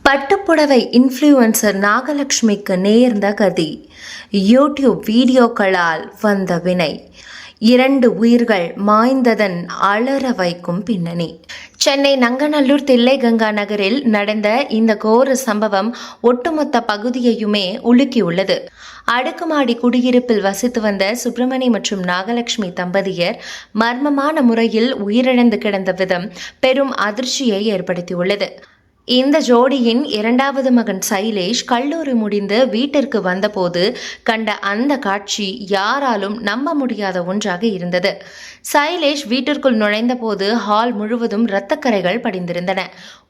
பட்டுப்புடவை influencer நாகலட்சுமிக்கு நேர்ந்த கதி. YouTube வீடியோக்களால் வந்த வினை. 2 உயிர்கள் மாய்ந்ததன் அலற வைக்கும் பின்னணி. சென்னை நங்கநல்லூர் தில்லைகங்கா நகரில் நடந்த இந்த கோர சம்பவம் ஒட்டுமொத்த பகுதியையுமே உலுக்கியுள்ளது. அடுக்குமாடி குடியிருப்பில் வசித்து வந்த சுப்பிரமணி மற்றும் நாகலட்சுமி தம்பதியர் மர்மமான முறையில் உயிரிழந்து கிடந்த விதம் பெரும் அதிர்ச்சியை ஏற்படுத்தியுள்ளது. இந்த ஜோடியின் 2வது மகன் சைலேஷ் கல்லூரி முடிந்து வீட்டிற்கு வந்தபோது கண்ட அந்த காட்சி யாராலும் நம்ப முடியாத ஒன்றாக இருந்தது. சைலேஷ் வீட்டிற்குள் நுழைந்தபோது ஹால் முழுவதும் இரத்தக்கரைகள் படிந்திருந்தன.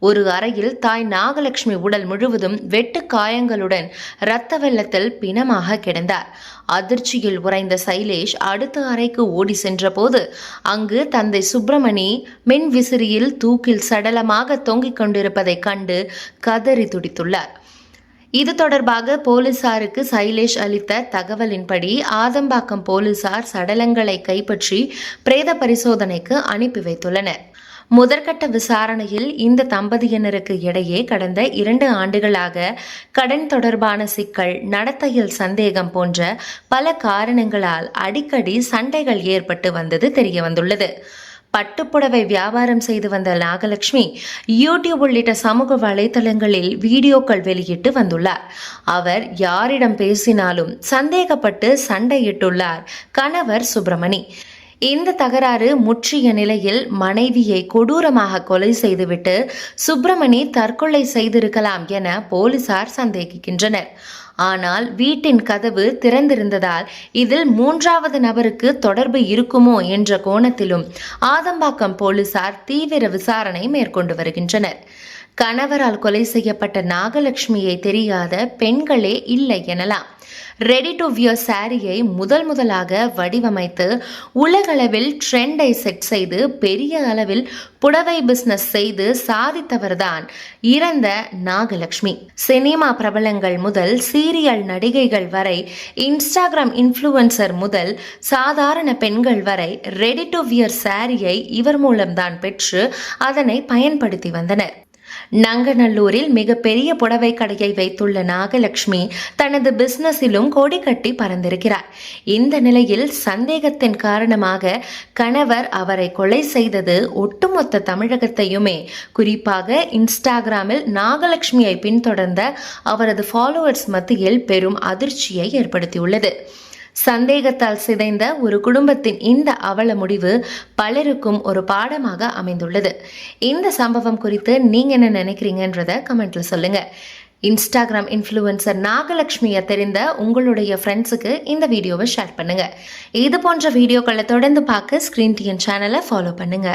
ஒரு அறையில் தாய் நாகலட்சுமி உடல் முழுவதும் வெட்டு காயங்களுடன் இரத்த வெள்ளத்தில் பிணமாக கிடந்தார். அதிர்ச்சியில் உறைந்த சைலேஷ் அடுத்த அறைக்கு ஓடி சென்றபோது அங்கு தந்தை சுப்பிரமணி மின் விசிறியில் தூக்கில் சடலமாக தொங்கிக் கொண்டிருப்பதை கண்டு கதறி துடித்துள்ளார். இது தொடர்பாக போலீசாருக்கு சைலேஷ் அளித்த தகவலின்படி ஆதம்பாக்கம் போலீசார் சடலங்களை கைப்பற்றி பிரேத பரிசோதனைக்கு அனுப்பி வைத்துள்ளனர். முதற்கட்ட விசாரணையில் இந்த தம்பதியினருக்கு இடையே கடந்த 2 ஆண்டுகளாக கடன் தொடர்பான சிக்கல், நடத்தையில் சந்தேகம் போன்ற பல காரணங்களால் அடிக்கடி சண்டைகள் ஏற்பட்டு வந்தது தெரியவந்துள்ளது. பட்டுப்புடவை வியாபாரம் செய்து வந்த நாகலட்சுமி யூடியூப் உள்ளிட்ட சமூக வலைதளங்களில் வீடியோக்கள் வெளியிட்டு வந்துள்ளார். அவர் யாரிடம் பேசினாலும் சந்தேகப்பட்டு சண்டையிட்டுள்ளார் கணவர் சுப்பிரமணி. இந்த தகராறு முற்றிய நிலையில் மனைவியை கொடூரமாக கொலை செய்துவிட்டு சுப்பிரமணி தற்கொலை செய்திருக்கலாம் என போலீசார் சந்தேகிக்கின்றனர். ஆனால் வீட்டின் கதவு திறந்திருந்ததால் இதில் 3வது நபருக்கு தொடர்பு இருக்குமோ என்ற கோணத்திலும் ஆதம்பாக்கம் போலீசார் தீவிர விசாரணை மேற்கொண்டு வருகின்றனர். கணவரால் கொலை செய்யப்பட்ட நாகலட்சுமியை தெரியாத பெண்களே இல்லை எனலாம். ரெடி டு வியர் சாரியை முதலாக வடிவமைத்து உலகளவில் ட்ரெண்டை செட் செய்து பெரிய அளவில் புடவை பிசினஸ் செய்து சாதித்தவர்தான் இறந்த நாகலட்சுமி. சினிமா பிரபலங்கள் முதல் சீரியல் நடிகைகள் வரை, இன்ஸ்டாகிராம் இன்ஃப்ளூயன்சர் முதல் சாதாரண பெண்கள் வரை ரெடி டு வியர் சாரியை இவர் மூலம்தான் பெற்று அதனை பயன்படுத்தி வந்தனர். நங்கநல்லூரில் மிகப்பெரிய புடவை கடையை வைத்துள்ள நாகலட்சுமி தனது பிசினஸிலும் கொடி கட்டி பறந்திருக்கிறார். இந்த நிலையில் சந்தேகத்தின் காரணமாக கணவர் அவரை கொலை செய்தது ஒட்டுமொத்த தமிழகத்தையுமே, குறிப்பாக இன்ஸ்டாகிராமில் நாகலட்சுமியை பின்தொடர்ந்த அவரது ஃபாலோவர்ஸ் மத்தியில் பெரும் அதிர்ச்சியை ஏற்படுத்தியுள்ளது. சந்தேகத்தால் சிதைந்த ஒரு குடும்பத்தின் இந்த அவல முடிவு பலருக்கும் ஒரு பாடமாக அமைந்துள்ளது. இந்த சம்பவம் குறித்து நீங்க என்ன நினைக்கிறீங்கன்றத கமெண்ட்ல சொல்லுங்க. இன்ஸ்டாகிராம் இன்ஃப்ளூயன்சர் நாகலட்சுமியை தெரிந்த உங்களுடைய ஃப்ரெண்ட்ஸுக்கு இந்த வீடியோவை ஷேர் பண்ணுங்க. இது போன்ற வீடியோக்களை தொடர்ந்து பார்க்க ஸ்கிரீன் டிஎன் சேனலை ஃபாலோ பண்ணுங்க.